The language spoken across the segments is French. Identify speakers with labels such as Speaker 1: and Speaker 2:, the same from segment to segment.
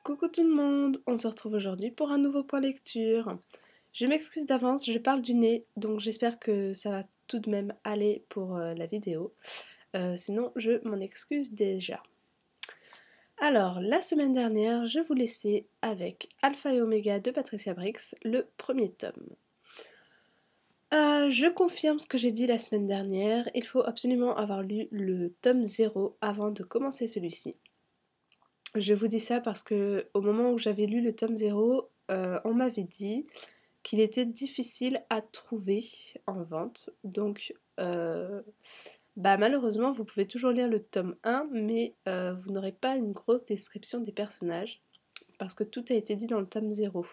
Speaker 1: Coucou tout le monde, on se retrouve aujourd'hui pour un nouveau point lecture. Je m'excuse d'avance, je parle du nez, donc j'espère que ça va tout de même aller pour la vidéo. Sinon, je m'en excuse déjà. Alors, la semaine dernière, je vous laissais avec Alpha et Oméga de Patricia Briggs, le premier tome. Je confirme ce que j'ai dit la semaine dernière, il faut absolument avoir lu le tome 0 avant de commencer celui-ci. Je vous dis ça parce que au moment où j'avais lu le tome 0, on m'avait dit qu'il était difficile à trouver en vente. Donc malheureusement vous pouvez toujours lire le tome 1 mais vous n'aurez pas une grosse description des personnages parce que tout a été dit dans le tome 0.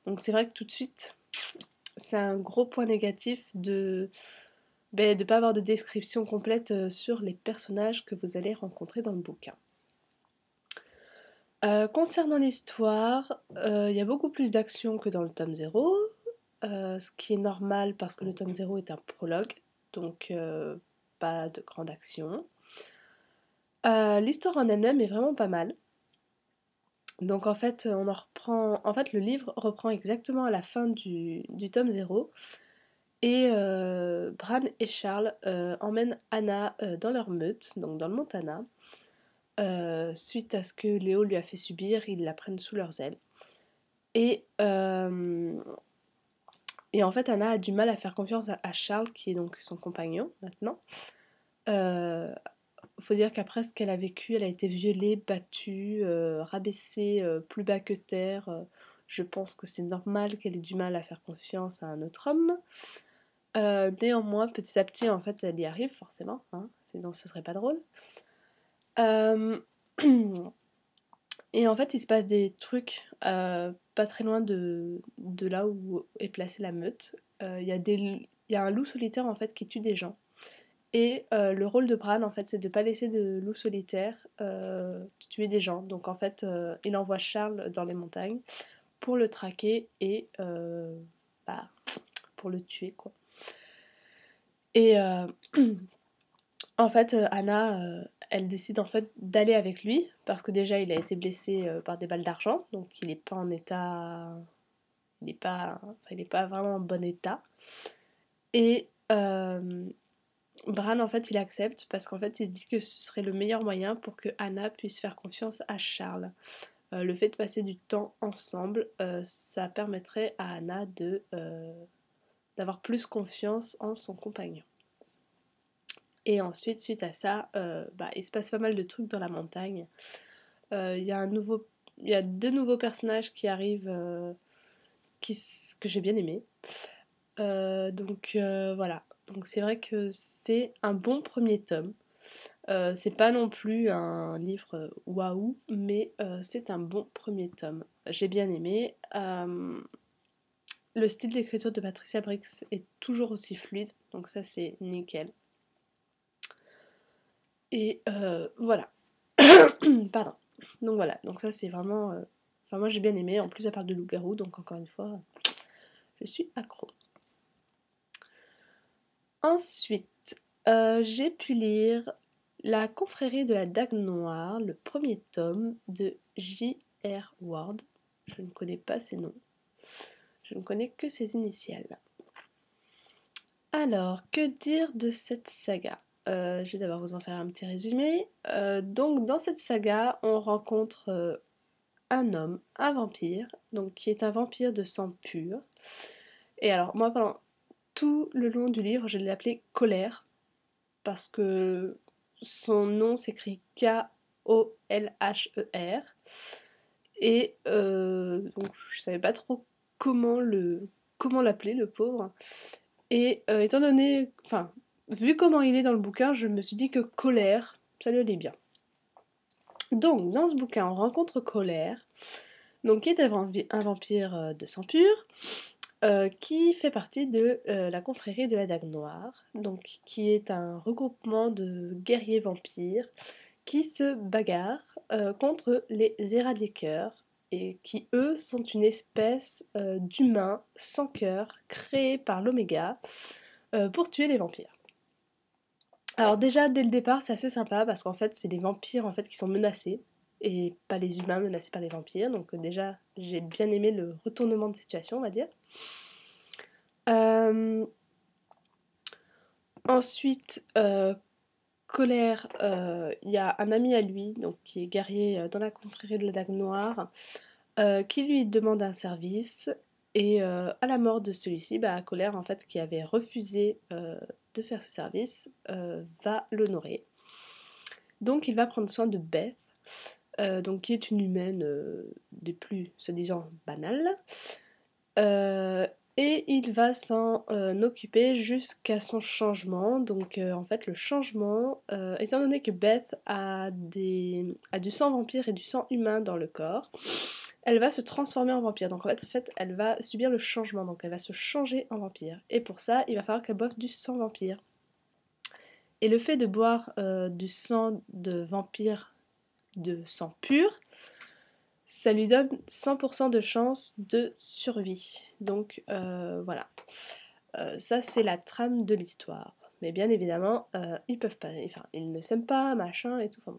Speaker 1: Donc c'est vrai que tout de suite c'est un gros point négatif de ne pas avoir de description complète sur les personnages que vous allez rencontrer dans le bouquin. Concernant l'histoire, il y a beaucoup plus d'action que dans le tome 0, ce qui est normal parce que le tome 0 est un prologue, donc pas de grande action. L'histoire en elle-même est vraiment pas mal. Donc en fait, le livre reprend exactement à la fin du tome 0. Et Bran et Charles emmènent Anna dans leur meute, donc dans le Montana. Suite à ce que Léo lui a fait subir, ils la prennent sous leurs ailes. Et en fait, Anna a du mal à faire confiance à Charles, qui est donc son compagnon maintenant. Faut dire qu'après ce qu'elle a vécu, elle a été violée, battue, rabaissée plus bas que terre. Je pense que c'est normal qu'elle ait du mal à faire confiance à un autre homme. Néanmoins, petit à petit, en fait, elle y arrive forcément, hein, sinon ce serait pas drôle. Et en fait, il se passe des trucs pas très loin de là où est placée la meute. Il y a un loup solitaire en fait qui tue des gens. Et le rôle de Bran en fait, c'est de pas laisser de loup solitaire tuer des gens. Donc en fait, il envoie Charles dans les montagnes pour le traquer et pour le tuer quoi. Et en fait, Anna, elle décide en fait d'aller avec lui parce que déjà il a été blessé par des balles d'argent, donc il n'est pas en état, il est pas vraiment en bon état. Et Bran en fait il accepte parce qu'en fait il se dit que ce serait le meilleur moyen pour que Anna puisse faire confiance à Charles. Le fait de passer du temps ensemble, ça permettrait à Anna d'avoir plus confiance en son compagnon. Et ensuite, suite à ça, il se passe pas mal de trucs dans la montagne. Il y a deux nouveaux personnages qui arrivent que j'ai bien aimés. Voilà. Donc c'est vrai que c'est un bon premier tome. C'est pas non plus un livre waouh, mais c'est un bon premier tome. J'ai bien aimé. Le style d'écriture de Patricia Briggs est toujours aussi fluide, donc ça c'est nickel. Et voilà. Pardon. Donc voilà, donc ça c'est vraiment... Enfin moi j'ai bien aimé, en plus ça parle de loup-garou, donc encore une fois, je suis accro. Ensuite, j'ai pu lire La confrérie de la Dague Noire, le premier tome de J.R. Ward. Je ne connais pas ses noms. Je ne connais que ses initiales. Alors, que dire de cette saga ? Je vais d'abord vous en faire un petit résumé. Donc dans cette saga, on rencontre un homme, un vampire, donc qui est un vampire de sang pur. Et alors moi pendant tout le long du livre, je l'ai appelé Colère, parce que son nom s'écrit K-O-L-H-E-R. Et donc je savais pas trop comment l'appeler le pauvre. Et étant donné, enfin, vu comment il est dans le bouquin, je me suis dit que Colère, ça lui allait bien. Donc dans ce bouquin, on rencontre Colère, donc qui est un vampire de sang pur, qui fait partie de la confrérie de la Dague Noire, donc qui est un regroupement de guerriers vampires qui se bagarrent contre les éradiqueurs et qui eux sont une espèce d'humains sans cœur créés par l'Oméga pour tuer les vampires. Alors déjà dès le départ c'est assez sympa parce qu'en fait c'est les vampires en fait qui sont menacés et pas les humains menacés par les vampires. Donc déjà, j'ai bien aimé le retournement de situation, on va dire. Ensuite, Colère, il y a un ami à lui, donc qui est guerrier dans la confrérie de la Dague Noire, qui lui demande un service. Et à la mort de celui-ci, Colère, en fait, qui avait refusé de faire ce service, va l'honorer. Donc il va prendre soin de Beth, donc qui est une humaine des plus, soi-disant, banales. Et il va s'en occuper jusqu'à son changement. Donc en fait le changement, étant donné que Beth a du sang vampire et du sang humain dans le corps, elle va se transformer en vampire. Donc en fait elle va subir le changement, donc elle va se changer en vampire. Et pour ça il va falloir qu'elle boive du sang vampire. Et le fait de boire du sang de vampire, de sang pur, ça lui donne 100% de chance de survie. Donc voilà. Ça c'est la trame de l'histoire. Mais bien évidemment, ils peuvent pas, enfin, ils ne s'aiment pas, machin et tout. Enfin,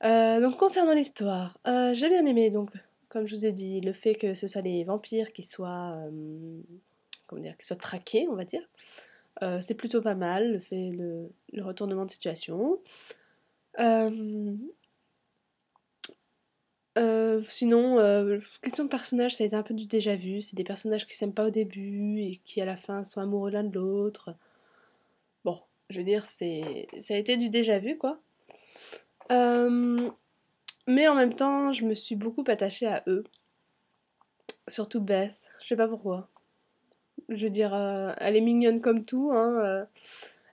Speaker 1: bon. Donc concernant l'histoire, j'ai bien aimé, donc, comme je vous ai dit, le fait que ce soit les vampires qui soient, comment dire, qui soient traqués, on va dire. C'est plutôt pas mal, le retournement de situation. Sinon, question de personnage, ça a été un peu du déjà vu. C'est des personnages qui s'aiment pas au début et qui à la fin sont amoureux l'un de l'autre. Bon, je veux dire, ça a été du déjà vu, quoi. Mais en même temps, je me suis beaucoup attachée à eux. Surtout Beth, je sais pas pourquoi. Je veux dire, elle est mignonne comme tout, hein.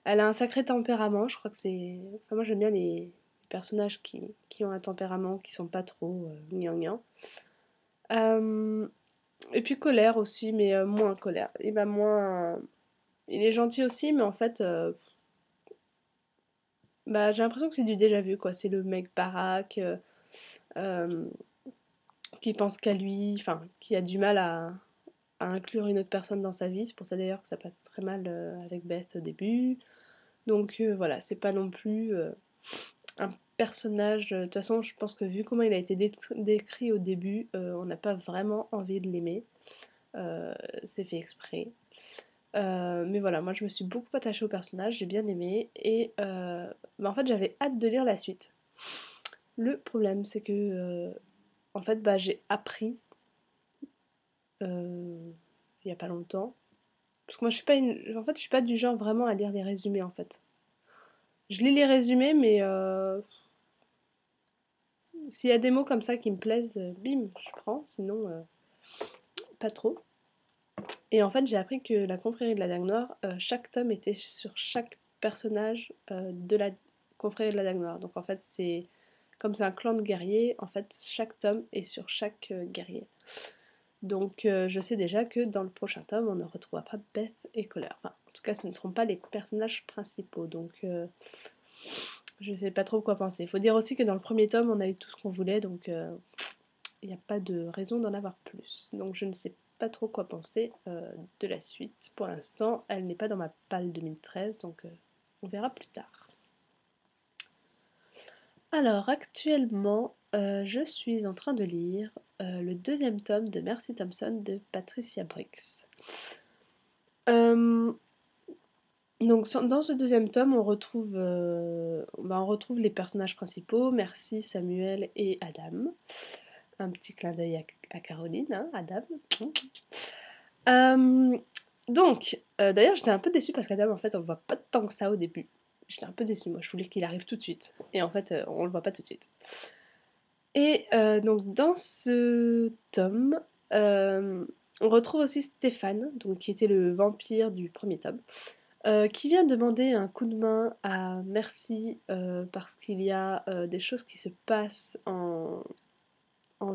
Speaker 1: Elle a un sacré tempérament, je crois que c'est... Enfin, moi j'aime bien les personnages qui ont un tempérament, qui sont pas trop gnangnan. Et puis Colère aussi, mais moins Colère. Il va moins... Il est gentil aussi, mais en fait, j'ai l'impression que c'est du déjà vu, quoi. C'est le mec baraque, euh, qui pense qu'à lui, enfin, qui a du mal à inclure une autre personne dans sa vie. C'est pour ça d'ailleurs que ça passe très mal avec Beth au début. Donc voilà, c'est pas non plus un personnage. De toute façon, je pense que vu comment il a été décrit au début, on n'a pas vraiment envie de l'aimer. C'est fait exprès. Mais voilà, moi je me suis beaucoup attachée au personnage, j'ai bien aimé. Et en fait, j'avais hâte de lire la suite. Le problème, c'est que en fait, j'ai appris il y a pas longtemps. Parce que moi, en fait, je suis pas du genre vraiment à lire des résumés en fait. Je lis les résumés, mais s'il y a des mots comme ça qui me plaisent, bim, je prends. Sinon, pas trop. Et en fait, j'ai appris que la confrérie de la Dague Noire, chaque tome était sur chaque personnage de la confrérie de la Dague Noire. Donc en fait, comme c'est un clan de guerriers, en fait, chaque tome est sur chaque guerrier. Donc je sais déjà que dans le prochain tome, on ne retrouvera pas Beth et Colère. Enfin, en tout cas, ce ne seront pas les personnages principaux. Donc je sais pas trop quoi penser. Il faut dire aussi que dans le premier tome, on a eu tout ce qu'on voulait, donc il n'y a pas de raison d'en avoir plus. Donc je ne sais pas trop quoi penser de la suite. Pour l'instant, elle n'est pas dans ma palle 2013, donc on verra plus tard. Alors actuellement, je suis en train de lire le deuxième tome de Mercy Thompson de Patricia Briggs. Donc dans ce deuxième tome, on retrouve les personnages principaux, Mercy, Samuel et Adam. Un petit clin d'œil à Caroline, hein, Adam. Donc, d'ailleurs, j'étais un peu déçue parce qu'Adam, en fait, on le voit pas tant que ça au début. J'étais un peu déçue, moi, je voulais qu'il arrive tout de suite. Et en fait, on le voit pas tout de suite. Et donc, dans ce tome, on retrouve aussi Stéphane, donc, qui était le vampire du premier tome, qui vient demander un coup de main à Mercy parce qu'il y a des choses qui se passent en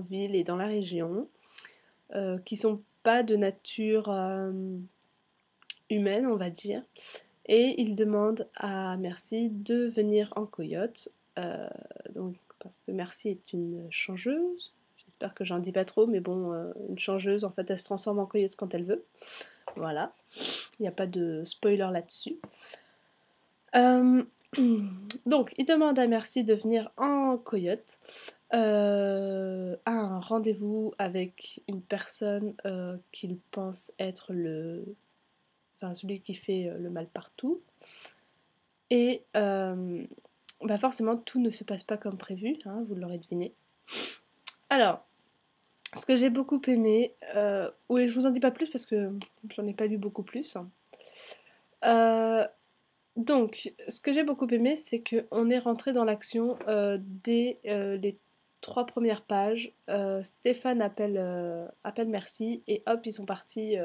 Speaker 1: ville et dans la région qui sont pas de nature humaine, on va dire. Et il demande à Mercy de venir en coyote. Donc, parce que Mercy est une changeuse. J'espère que j'en dis pas trop, mais bon, une changeuse, en fait, elle se transforme en coyote quand elle veut. Voilà. Il n'y a pas de spoiler là-dessus. Donc, il demande à Merci de venir en coyote à un rendez-vous avec une personne qu'il pense être enfin, celui qui fait le mal partout. Et bah forcément, tout ne se passe pas comme prévu, hein, vous l'aurez deviné. Alors, ce que j'ai beaucoup aimé, oui, je vous en dis pas plus parce que j'en ai pas lu beaucoup plus. Donc, ce que j'ai beaucoup aimé, c'est qu'on est rentré dans l'action dès les 3 premières pages. Stéphane appelle Merci et hop, ils sont partis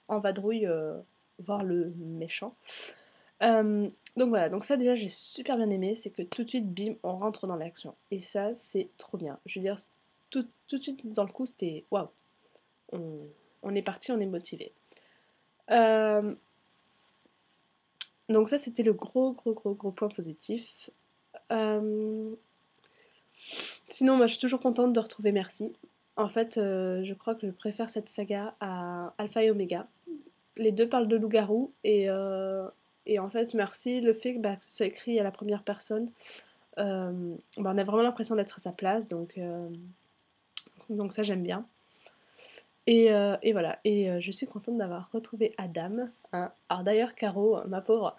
Speaker 1: en vadrouille voir le méchant. Donc voilà, donc ça déjà j'ai super bien aimé, c'est que tout de suite, bim, on rentre dans l'action. Et ça, c'est trop bien. Je veux dire, tout de suite dans le coup, c'était waouh, on, on est parti, on est motivé. Euh, donc ça, c'était le gros point positif. Sinon, moi, je suis toujours contente de retrouver Merci. En fait, je crois que je préfère cette saga à Alpha et Omega. Les deux parlent de loup-garou et en fait, Merci, le fait que ce soit écrit à la première personne, on a vraiment l'impression d'être à sa place, donc ça j'aime bien. Et voilà, et je suis contente d'avoir retrouvé Adam. Hein. Alors d'ailleurs, Caro, ma pauvre,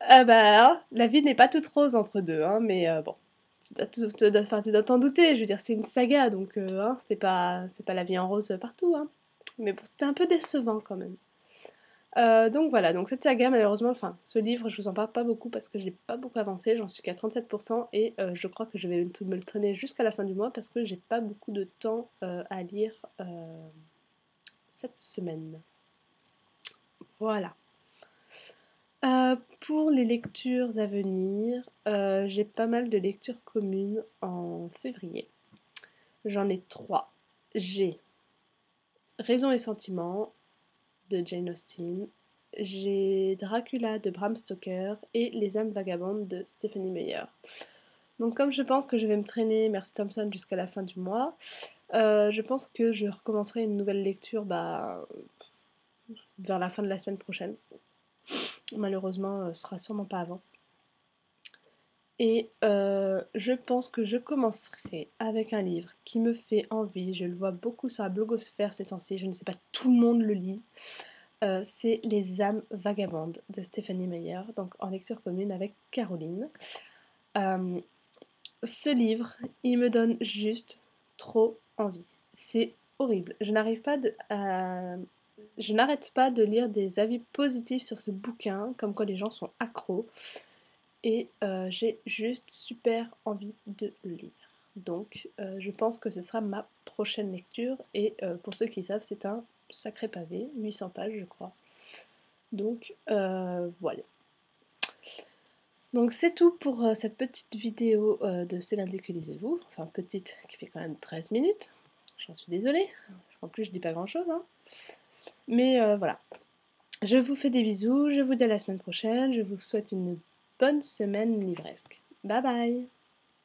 Speaker 1: la vie n'est pas toute rose entre deux, hein, mais bon, tu dois t'en douter, je veux dire, c'est une saga, donc hein, c'est pas la vie en rose partout. Hein. Mais bon, c'était un peu décevant quand même. Donc voilà, donc cette saga malheureusement, enfin ce livre je vous en parle pas beaucoup parce que j'ai pas beaucoup avancé, j'en suis qu'à 37% et je crois que je vais me le traîner jusqu'à la fin du mois parce que j'ai pas beaucoup de temps à lire cette semaine. Voilà. Pour les lectures à venir, j'ai pas mal de lectures communes en février. J'en ai 3. J'ai Raison et Sentiment de Jane Austen, j'ai Dracula de Bram Stoker et Les âmes vagabondes de Stephanie Meyer. Donc comme je pense que je vais me traîner Merci Thompson jusqu'à la fin du mois, je pense que je recommencerai une nouvelle lecture vers la fin de la semaine prochaine. Malheureusement, ce sera sûrement pas avant. Et je pense que je commencerai avec un livre qui me fait envie. Je le vois beaucoup sur la blogosphère ces temps-ci. Je ne sais pas, tout le monde le lit. C'est Les âmes vagabondes de Stephanie Meyer, donc en lecture commune avec Caroline. Ce livre, il me donne juste trop envie. C'est horrible. Je n'arrête pas de lire des avis positifs sur ce bouquin, comme quoi les gens sont accros. Et j'ai juste super envie de le lire. Donc je pense que ce sera ma prochaine lecture. Et pour ceux qui savent, c'est un sacré pavé, 800 pages je crois. Donc voilà. Donc c'est tout pour cette petite vidéo de C'est lundi que lisez-vous. Enfin petite, qui fait quand même 13 minutes. J'en suis désolée, parce qu'en plus je dis pas grand chose. Hein. Mais voilà. Je vous fais des bisous, je vous dis à la semaine prochaine, je vous souhaite une bonne semaine livresque. Bye bye.